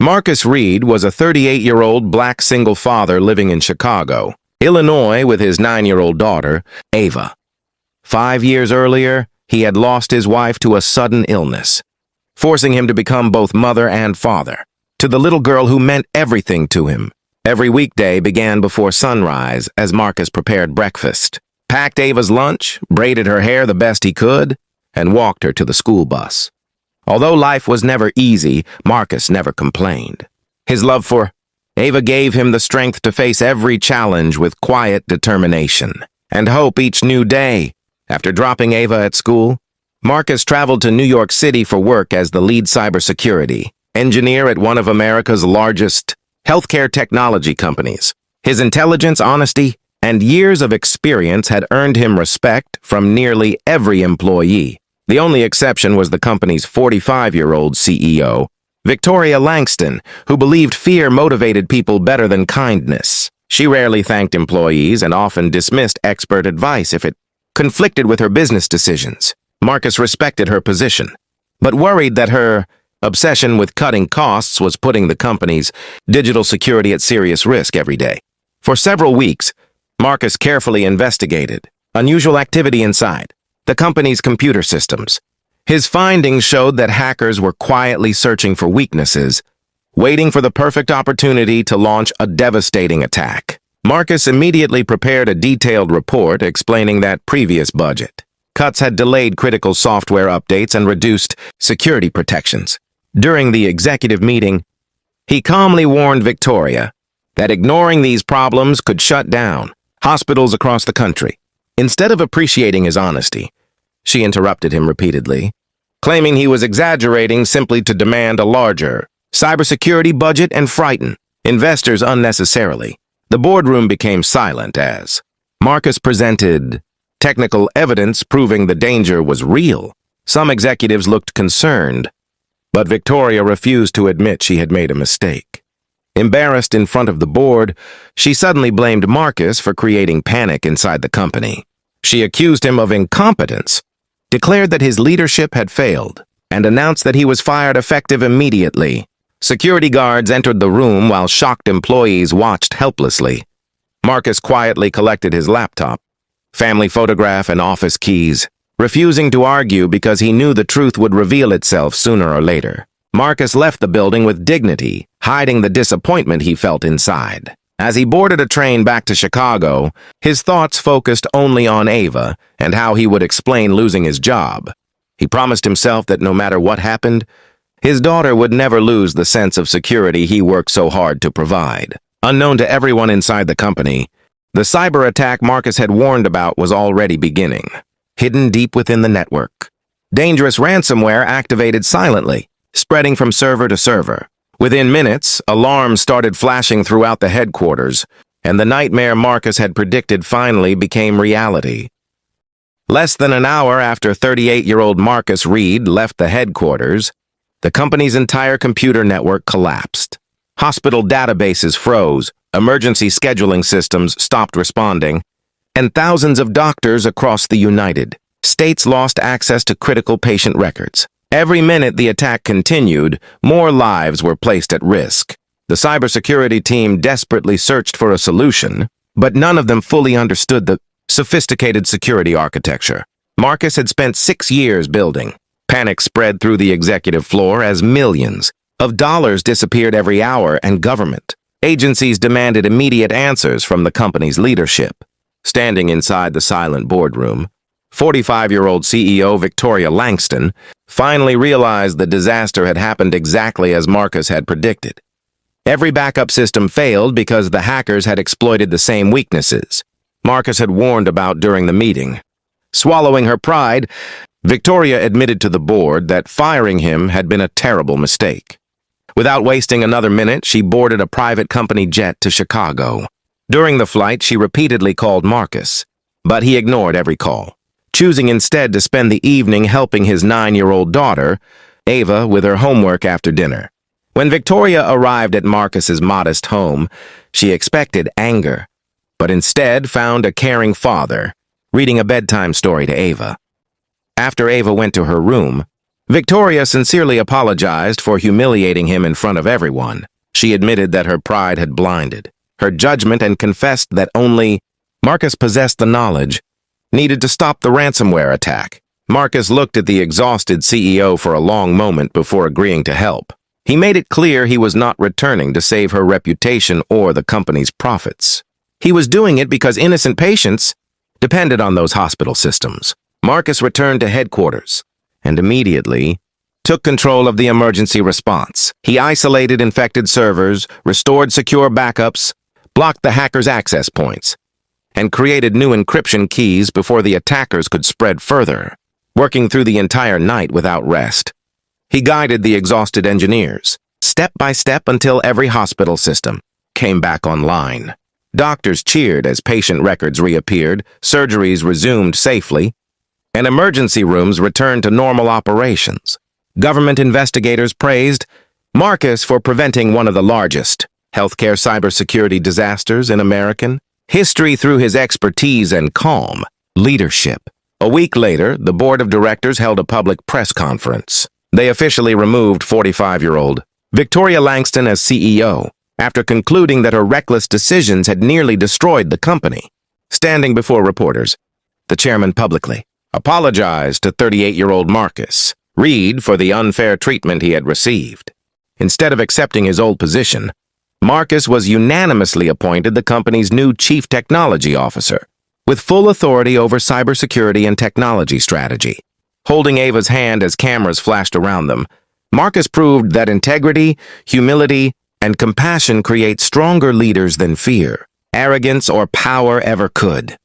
Marcus Reed was a 38-year-old black single father living in Chicago, Illinois, with his 9-year-old daughter, Ava. 5 years earlier, he had lost his wife to a sudden illness, forcing him to become both mother and father to the little girl who meant everything to him. Every weekday began before sunrise as Marcus prepared breakfast, packed Ava's lunch, braided her hair the best he could, and walked her to the school bus. Although life was never easy, Marcus never complained. His love for Ava gave him the strength to face every challenge with quiet determination and hope each new day. After dropping Ava at school, Marcus traveled to New York City for work as the lead cybersecurity engineer at one of America's largest healthcare technology companies. His intelligence, honesty, and years of experience had earned him respect from nearly every employee. The only exception was the company's 45-year-old CEO, Victoria Langston, who believed fear motivated people better than kindness. She rarely thanked employees and often dismissed expert advice if it conflicted with her business decisions. Marcus respected her position, but worried that her obsession with cutting costs was putting the company's digital security at serious risk every day. For several weeks, Marcus carefully investigated unusual activity inside the company's computer systems. His findings showed that hackers were quietly searching for weaknesses, waiting for the perfect opportunity to launch a devastating attack. Marcus immediately prepared a detailed report explaining that previous budget cuts had delayed critical software updates and reduced security protections. During the executive meeting, he calmly warned Victoria that ignoring these problems could shut down hospitals across the country. Instead of appreciating his honesty, she interrupted him repeatedly, claiming he was exaggerating simply to demand a larger cybersecurity budget and frighten investors unnecessarily. The boardroom became silent as Marcus presented technical evidence proving the danger was real. Some executives looked concerned, but Victoria refused to admit she had made a mistake. Embarrassed in front of the board, she suddenly blamed Marcus for creating panic inside the company. She accused him of incompetence, declared that his leadership had failed, and announced that he was fired effective immediately. Security guards entered the room while shocked employees watched helplessly. Marcus quietly collected his laptop, family photograph, and office keys, refusing to argue because he knew the truth would reveal itself sooner or later. Marcus left the building with dignity, hiding the disappointment he felt inside. As he boarded a train back to Chicago, his thoughts focused only on Ava and how he would explain losing his job. He promised himself that no matter what happened, his daughter would never lose the sense of security he worked so hard to provide. Unknown to everyone inside the company, the cyber attack Marcus had warned about was already beginning, hidden deep within the network. Dangerous ransomware activated silently, spreading from server to server. Within minutes, alarms started flashing throughout the headquarters, and the nightmare Marcus had predicted finally became reality. Less than an hour after 38-year-old Marcus Reed left the headquarters, the company's entire computer network collapsed. Hospital databases froze, emergency scheduling systems stopped responding, and thousands of doctors across the United States lost access to critical patient records. Every minute the attack continued, more lives were placed at risk. The cybersecurity team desperately searched for a solution, but none of them fully understood the sophisticated security architecture Marcus had spent 6 years building. Panic spread through the executive floor as millions of dollars disappeared every hour, and government agencies demanded immediate answers from the company's leadership. Standing inside the silent boardroom, 45-year-old CEO Victoria Langston finally realized the disaster had happened exactly as Marcus had predicted. Every backup system failed because the hackers had exploited the same weaknesses Marcus had warned about during the meeting. Swallowing her pride, Victoria admitted to the board that firing him had been a terrible mistake. Without wasting another minute, she boarded a private company jet to Chicago. During the flight, she repeatedly called Marcus, but he ignored every call, choosing instead to spend the evening helping his 9-year-old daughter, Ava, with her homework after dinner. When Victoria arrived at Marcus's modest home, she expected anger, but instead found a caring father reading a bedtime story to Ava. After Ava went to her room, Victoria sincerely apologized for humiliating him in front of everyone. She admitted that her pride had blinded her judgment and confessed that only Marcus possessed the knowledge needed to stop the ransomware attack. Marcus looked at the exhausted CEO for a long moment before agreeing to help. He made it clear he was not returning to save her reputation or the company's profits. He was doing it because innocent patients depended on those hospital systems. Marcus returned to headquarters and immediately took control of the emergency response. He isolated infected servers, restored secure backups, blocked the hackers' access points, and created new encryption keys before the attackers could spread further. Working through the entire night without rest, he guided the exhausted engineers, step by step until every hospital system came back online. Doctors cheered as patient records reappeared, surgeries resumed safely, and emergency rooms returned to normal operations. Government investigators praised Marcus for preventing one of the largest healthcare cybersecurity disasters in American history through his expertise and calm leadership. A week later, the board of directors held a public press conference. They officially removed 45-year-old Victoria Langston as CEO after concluding that her reckless decisions had nearly destroyed the company. Standing before reporters, the chairman publicly apologized to 38-year-old Marcus Reed for the unfair treatment he had received. Instead of accepting his old position, Marcus was unanimously appointed the company's new chief technology officer, with full authority over cybersecurity and technology strategy. Holding Ava's hand as cameras flashed around them, Marcus proved that integrity, humility, and compassion create stronger leaders than fear, arrogance, or power ever could.